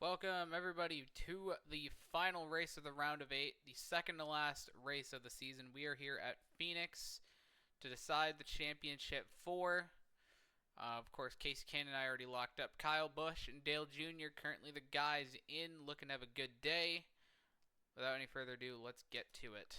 Welcome everybody to the final race of the round of 8, the second to last race of the season. We are here at Phoenix to decide the championship 4. Of course, Casey Kane and I already locked up. Kyle Busch and Dale Jr. currently the guys in, looking to have a good day. Without any further ado, let's get to it.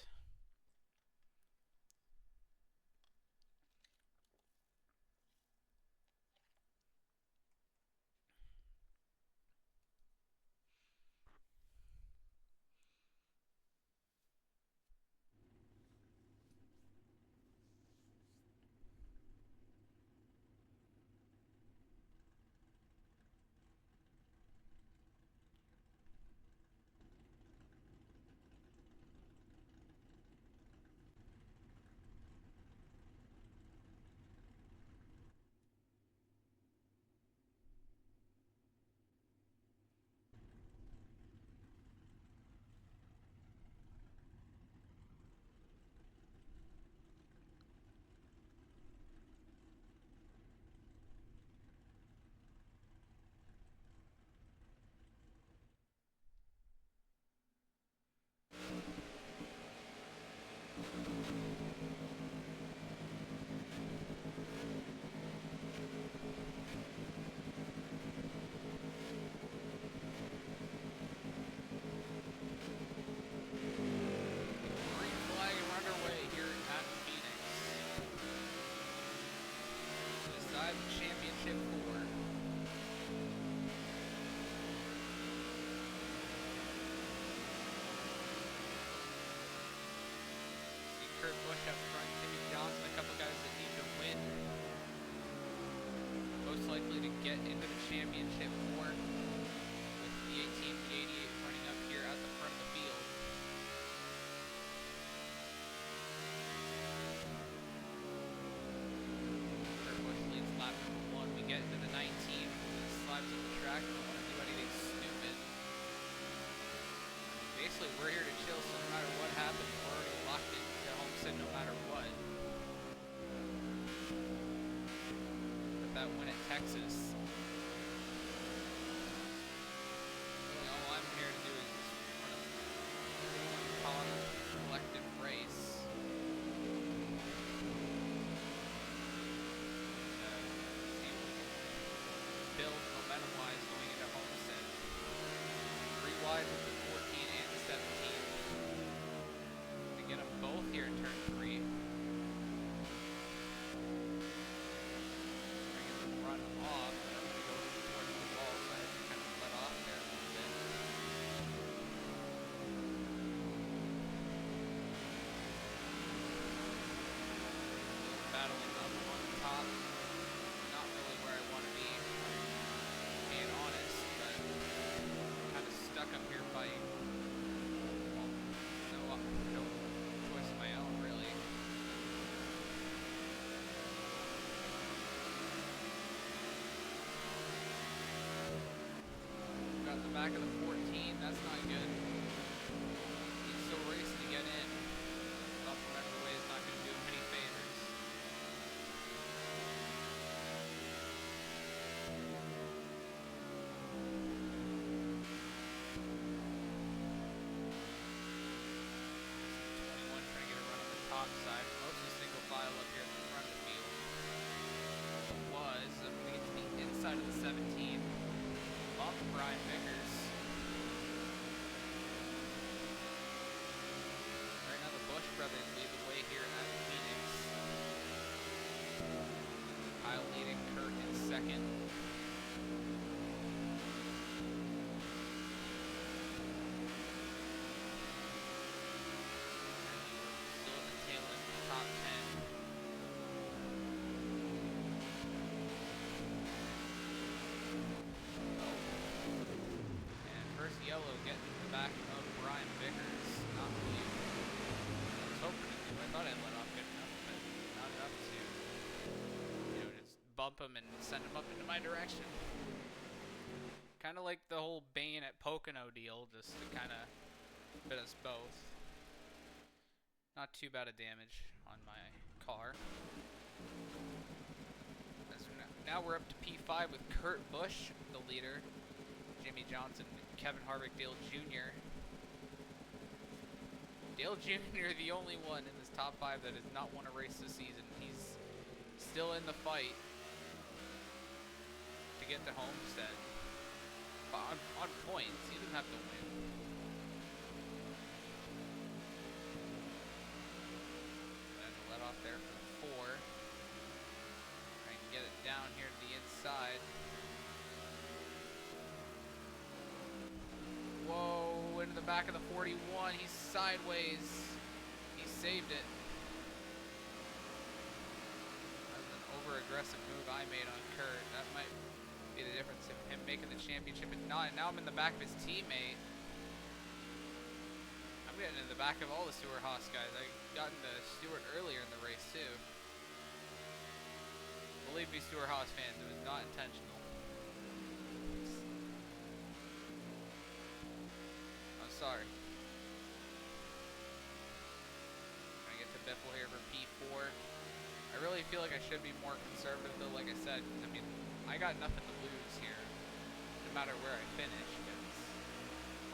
Championship 4. See Kurt Busch up front, Timmy Johnson, a couple guys that need to win. Most likely to get into the championship 4 with the 18 and the 88 running up here at the front of the field. Lap number 1, we get into the 19, slides on the track, don't want to do anything stupid. Basically, we're here to chill, so no matter what happens, we're already locked into Homestead no matter what. With that win at Texas, really all I'm here to do is just run a collective race. Build momentum-wise going into Homestead. 3 wide with the 14 and the 17. To get them both here in turn 3. Trying to get them run off, and I'm going to go towards the wall, so I have to kind of let off there a little bit. Battling up on top. Not really where I want to be. Being honest, but kind of stuck up here fighting. Well, no choice of my own, really. Got the back of the 14, that's not good. He's still racing to get in. Up the rest of the way is not going to do him any favors. Top side, mostly single file up here at the front of the field. I'm going to get to the inside of the 17. Bump Brian Vickers. Right now the Busch brothers lead the way here at Phoenix. Kyle leading, Kurt in second. Top 10. And first yellow getting to the back of Brian Vickers. Not really I was hoping to do. I thought I'd let off good enough, but not enough to, just bump him and send him up into my direction. Kind of like the whole Bane at Pocono deal, just to kind of fit us both. Not too bad of damage on my car. Now we're up to P5 with Kurt Busch, the leader. Jimmy Johnson, Kevin Harvick, Dale Jr. Dale Jr. the only one in this top 5 that has not won a race this season. He's still in the fight to get to Homestead. But on points, he doesn't have to win. And let off there for the 4. I can get it down here to the inside. Whoa, into the back of the 41. He's sideways. He saved it. That was an over-aggressive move I made on Kurt. That might be the difference of him making the championship and not. And now I'm in the back of his teammate. I'm getting in the back of all the Stewart Haas guys. I got into Stewart earlier in the race too. Believe me, Stewart Haas fans, it was not intentional. Sorry. Trying to get to Biffle here for P4. I really feel like I should be more conservative though, like I said. I mean, I got nothing to lose here, no matter where I finish, because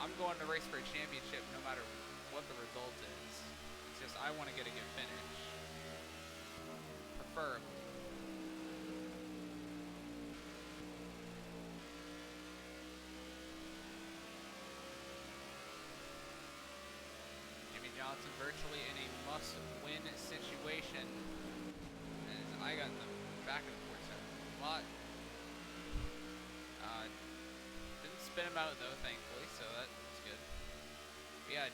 I'm going to race for a championship no matter what the result is. It's just I want to get a good finish. Preferably. Johnson virtually in a must-win situation, as I got in the back of the 47 lot. Didn't spin him out though, thankfully, so that was good. But yeah,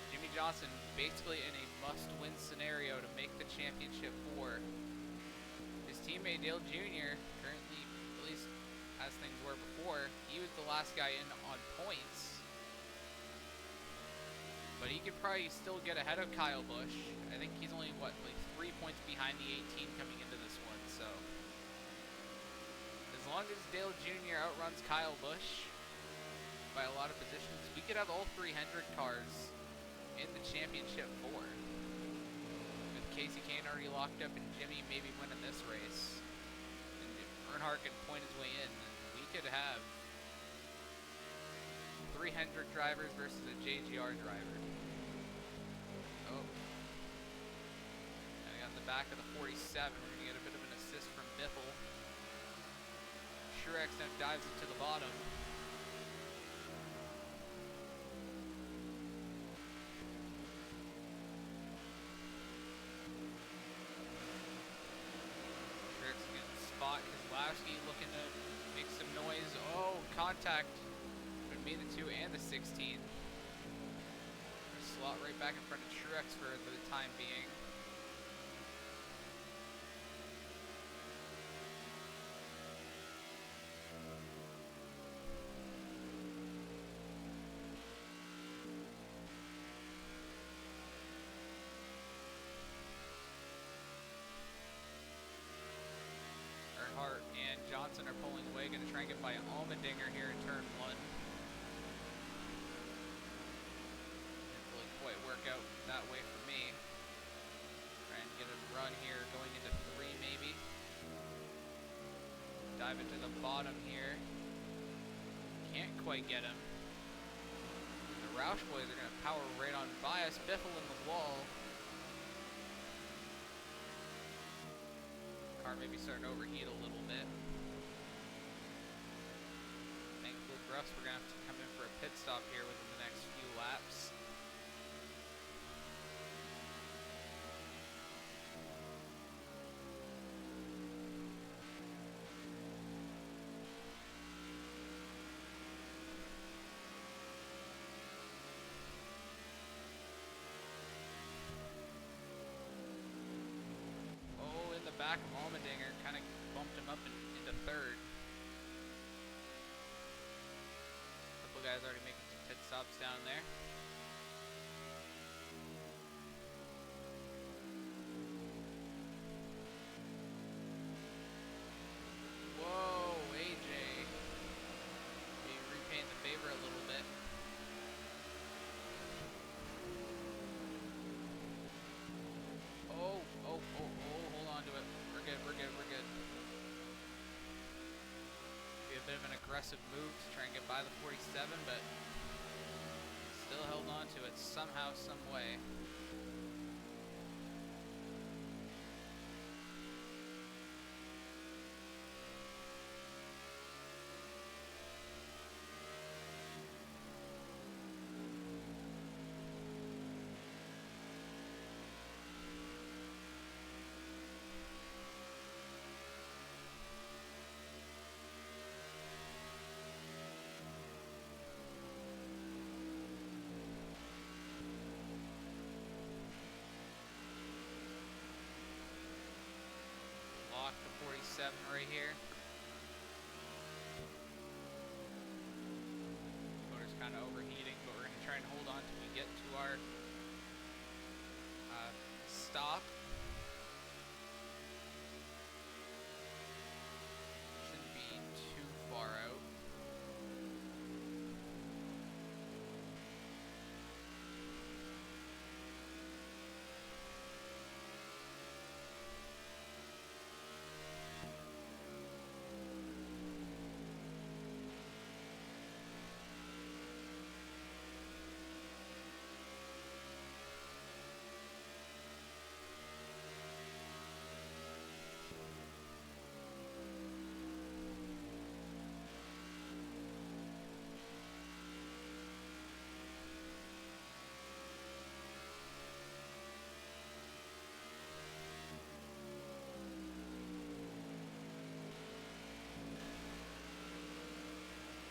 Jimmy Johnson basically in a must-win scenario to make the championship 4. His teammate Dale Jr. currently, at least as things were before, he was the last guy in on points. But he could probably still get ahead of Kyle Busch. I think he's only, what, like 3 points behind the 18 coming into this one, so. As long as Dale Jr. outruns Kyle Busch by a lot of positions, we could have all 3 Hendrick cars in the championship 4. With Casey Kane already locked up and Jimmy maybe winning this race. And if Earnhardt can point his way in, then we could have 3 Hendrick drivers versus a JGR driver. Oh. And I got in the back of the 47. We're going to get a bit of an assist from Biffle. Truex now dives into the bottom. Truex again spot Keselowski looking to make some noise. Oh, contact. Made the 2 and the 16. Slot right back in front of Truex for the time being. Earnhardt and Johnson are pulling away, going to try and get by Allmendinger here in turn 1. Quite work out that way for me. Try and get a run here going into 3 maybe. Dive into the bottom here. Can't quite get him. The Roush boys are going to power right on by us. Biffle in the wall. Car maybe starting to overheat a little bit. Thankfully for us, we're going to have to come in for a pit stop here within the next few laps. Back of Allmendinger kind of bumped him up into 3rd. A couple guys already making some pit stops down there. Whoa, AJ. Maybe repaying the favor a little bit. Oh, hold on to it. We're good. Be a bit of an aggressive move to try and get by the 47, but still held on to it somehow, some way. Lock the 47 right here. Motor's kind of overheating, but we're going to try and hold on till we get to our stop. Shouldn't be too far out.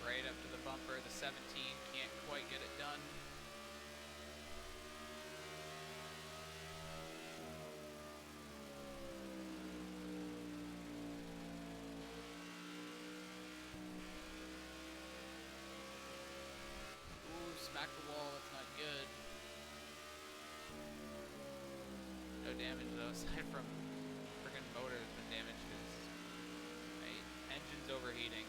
Right up to the bumper, the 17 can't quite get it done. Ooh, smack the wall, that's not good. No damage though, aside from friggin' motor has been damaged because my engine's overheating.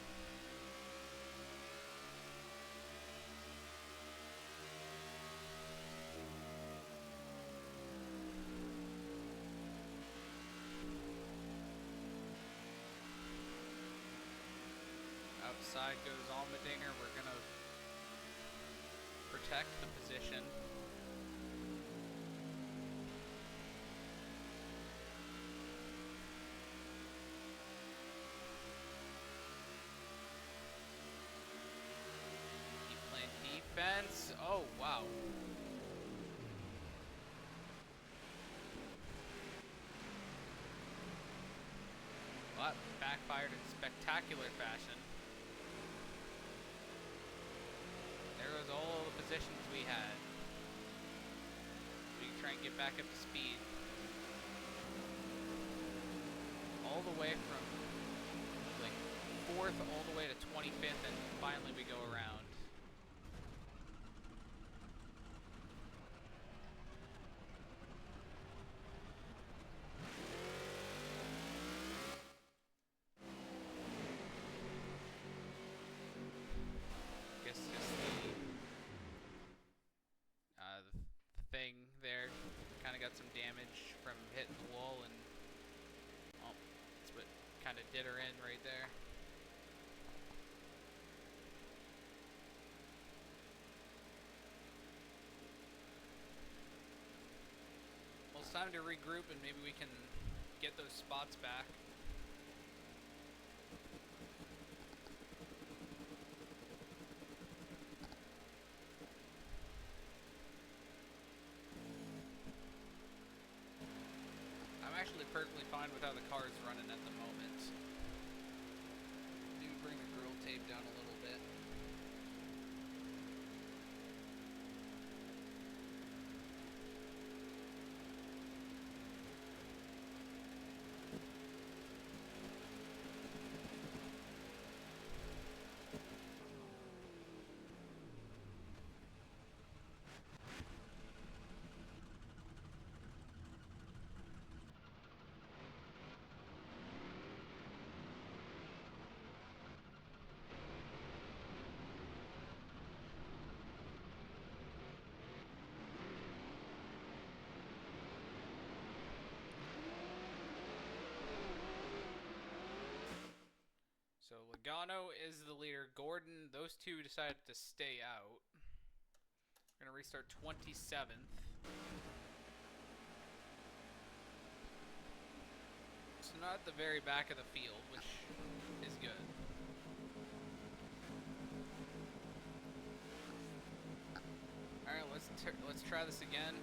Outside goes Allmendinger. We're gonna protect the position. Keep playing defense. Oh, wow. Well, that backfired in spectacular fashion. There goes all the positions we had. We can try and get back up to speed. All the way from like 4th all the way to 25th, and finally we go around. Guess just the thing there kind of got some damage from hitting the wall, and well, that's what kind of did her in right there. Well, it's time to regroup and maybe we can get those spots back. I'm actually perfectly fine with how the car is running at the moment. Maybe bring the grill tape down a little bit. Logano is the leader. Gordon, those two decided to stay out. We're going to restart 27th. So not at the very back of the field, which is good. Alright, let's try this again.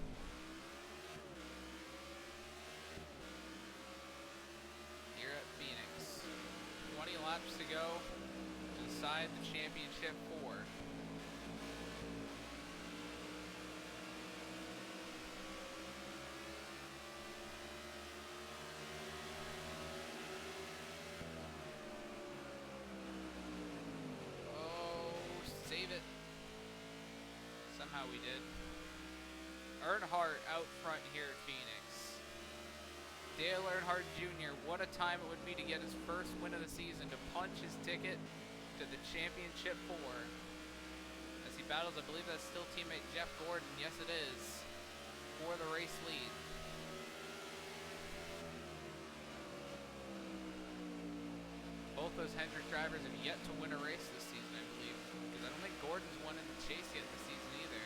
Here at Phoenix. 20 laps to go to decide the championship 4. Save it. Somehow we did. Earnhardt out front here at Phoenix. Dale Earnhardt Jr., what a time it would be to get his first win of the season, to punch his ticket to the championship 4. As he battles, I believe that's still teammate Jeff Gordon. Yes, it is. For the race lead. Both those Hendrick drivers have yet to win a race this season, I believe. Because I don't think Gordon's won in the chase yet this season either.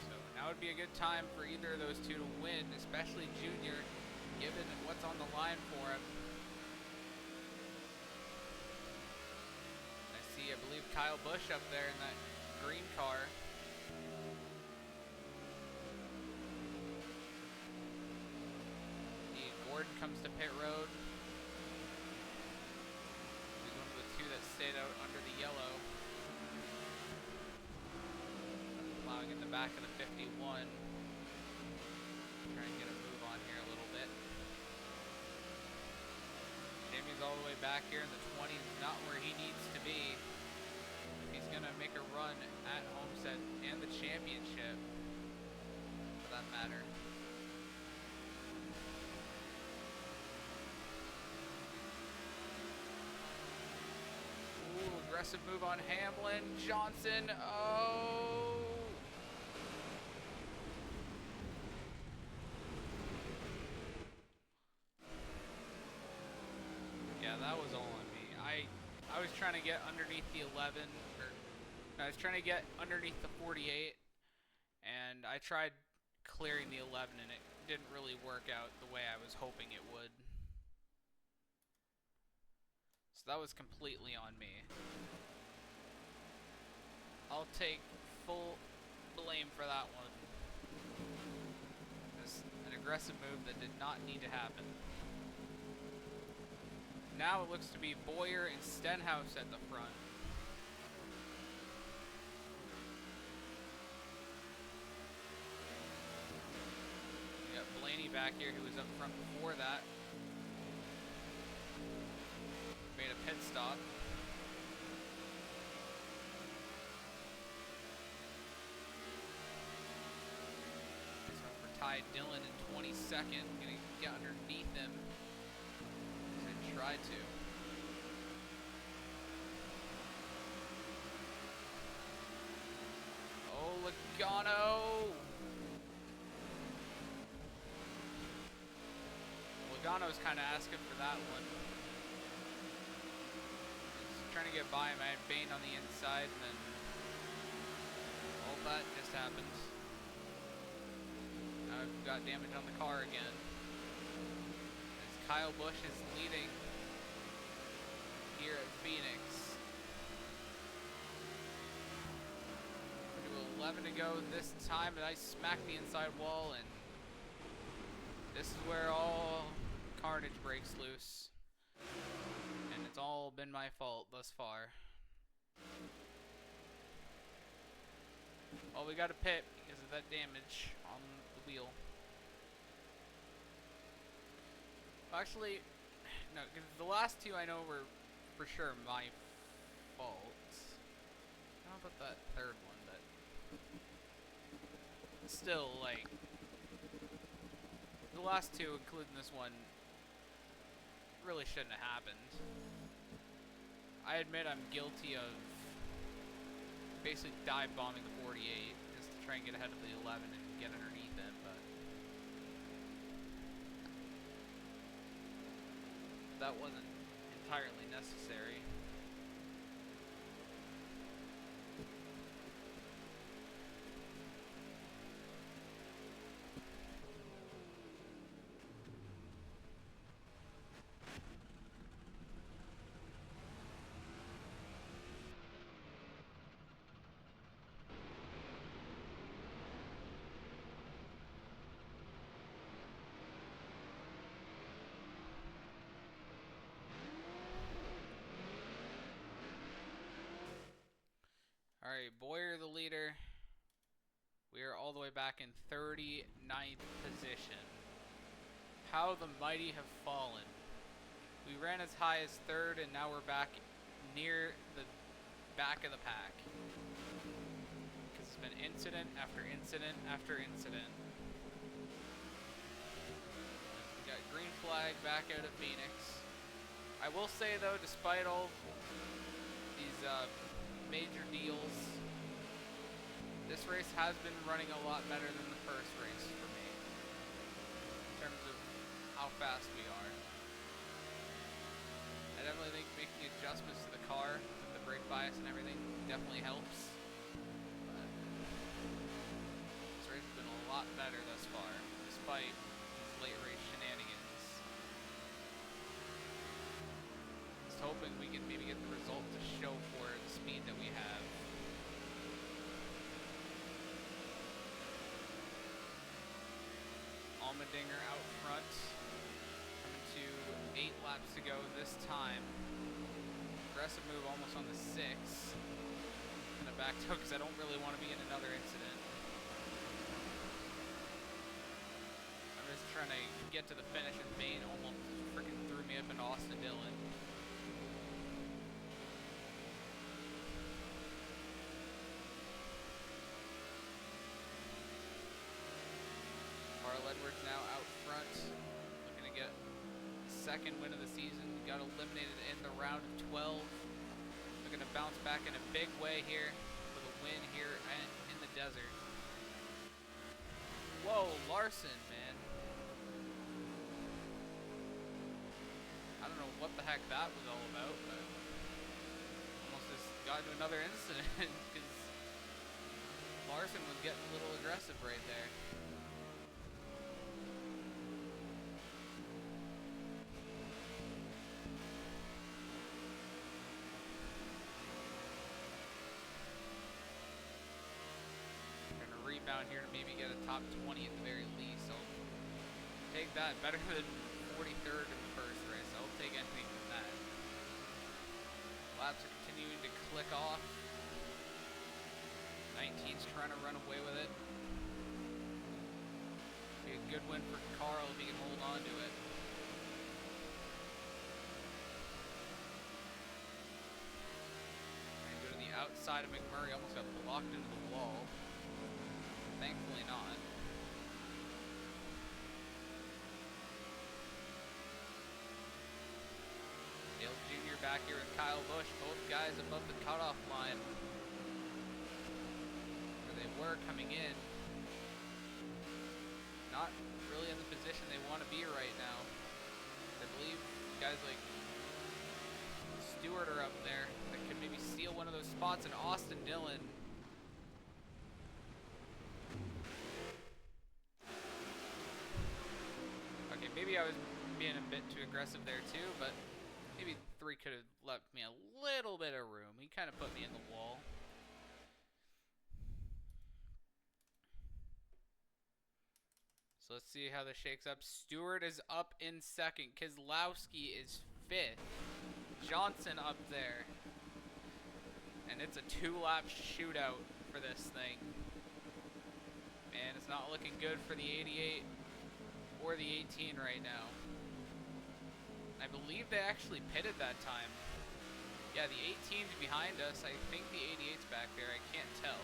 So now would be a good time for either of those two to win, especially Junior, given what's on the line for him. I see, I believe, Kyle Busch up there in that green car. Gordon comes to pit road. He's one of the two that stayed out under the yellow. Plowing in the back of the 51. Try and get a move on here a little bit. Jamie's all the way back here in the 20s, not where he needs to be. He's gonna make a run at Homestead and the championship, for that matter. Aggressive move on Hamlin. Johnson. Oh. Yeah, that was all on me. I was trying to get underneath the 11, or I was trying to get underneath the 48, and I tried clearing the 11, and it didn't really work out the way I was hoping it would. So that was completely on me. I'll take full blame for that one. It's an aggressive move that did not need to happen. Now it looks to be Boyer and Stenhouse at the front. We got Blaney back here, who was up front before that. Made a pit stop. Ty Dillon in 22nd, gonna get underneath him and try to. Oh, Logano! Logano's kind of asking for that one. He's trying to get by him. I had Bane on the inside, and then all that just happened. I've got damage on the car again. As Kyle Busch is leading here at Phoenix. We do 11 to go this time, and I smack the inside wall, and this is where all carnage breaks loose. And it's all been my fault thus far. Well, we got a pit because of that damage on the wheel. Actually, no, because the last two I know were for sure my fault. I don't know about that third one, but still, like, the last two, including this one, really shouldn't have happened. I admit I'm guilty of basically dive bombing the 48 just to try and get ahead of the 11 and get underneath it, but that wasn't entirely necessary. Alright, Boyer the leader. We are all the way back in 39th position. How the mighty have fallen. We ran as high as 3rd, and now we're back near the back of the pack. Because it's been incident after incident after incident. We got green flag back out of Phoenix. I will say though, despite all these major deals, this race has been running a lot better than the first race for me in terms of how fast we are. I definitely think making adjustments to the car with the brake bias and everything definitely helps. But this race has been a lot better thus far, despite these late race shenanigans. Just hoping we can maybe get the result to show for the speed that we have. Allmendinger out front, coming to 8 laps to go this time. Aggressive move almost on the 6. Gonna back toe because I don't really want to be in another incident. I'm just trying to get to the finish, and Bane almost freaking threw me up into Austin Dillon. Carl Edwards now out front, looking to get the 2nd win of the season. Got eliminated in the round of 12. Looking to bounce back in a big way here with a win here in the desert. Whoa, Larson, man. I don't know what the heck that was all about, but almost just got into another incident because Larson was getting a little aggressive right there. Rebound here to maybe get a top 20 at the very least. So take that. Better than 43rd in the first race. I'll take anything from that. Laps are continuing to click off. 19's trying to run away with it. Be a good win for Carl if he can hold on to it. And go to the outside of McMurray. Almost got blocked into the wall. Thankfully not. Dale Jr. back here with Kyle Busch, both guys above the cutoff line where they were coming in. Not really in the position they want to be right now. I believe guys like Stewart are up there that could maybe steal one of those spots, and Austin Dillon. Maybe I was being a bit too aggressive there too, but maybe 3 could have left me a little bit of room. He kind of put me in the wall. So let's see how this shakes up. Stewart is up in 2nd. Keselowski is 5th. Johnson up there. And it's a 2-lap shootout for this thing. Man, it's not looking good for the 88. Or the 18 right now. I believe they actually pitted that time. Yeah, the 18's behind us. I think the 88's back there. I can't tell.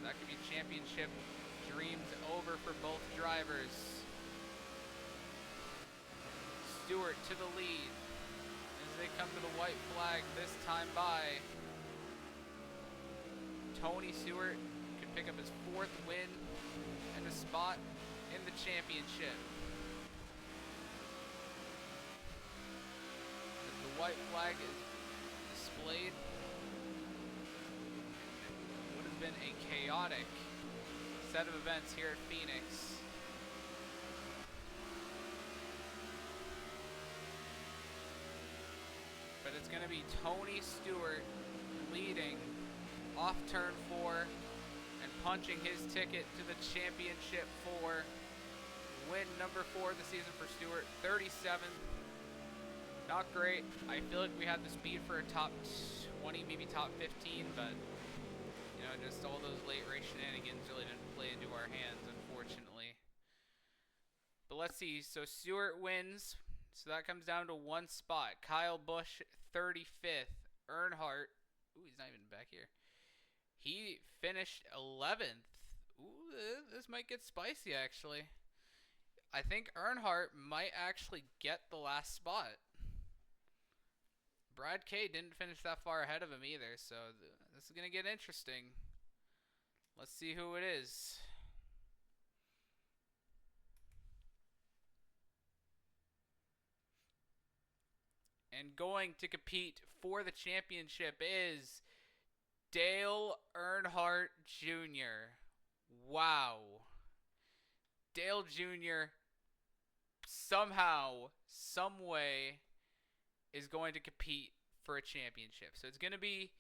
That could be championship dreams over for both drivers. Stewart to the lead as they come to the white flag this time by. Tony Stewart pick up his 4th win and a spot in the championship. As the white flag is displayed, what has been a chaotic set of events here at Phoenix. But it's going to be Tony Stewart leading off turn 4 and punching his ticket to the championship 4. Win number 4 of the season for Stewart, 37th. Not great. I feel like we had the speed for a top 20, maybe top 15, but you know, just all those late race shenanigans really didn't play into our hands, unfortunately. But let's see. So Stewart wins. So that comes down to one spot. Kyle Busch, 35th. Earnhardt. Ooh, he's not even back here. He finished 11th. Ooh, this might get spicy, actually. I think Earnhardt might actually get the last spot. Brad K didn't finish that far ahead of him either, so this is going to get interesting. Let's see who it is. And going to compete for the championship is Dale Earnhardt Jr. Wow. Dale Jr. somehow, some way, is going to compete for a championship. So it's going to be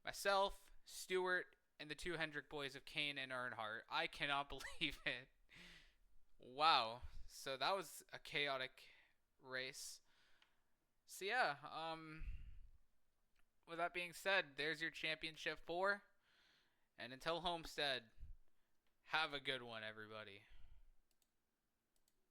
myself, Stewart, and the two Hendrick boys of Kane and Earnhardt. I cannot believe it. Wow. So that was a chaotic race. So yeah, with that being said, there's your championship 4. And until Homestead, have a good one, everybody.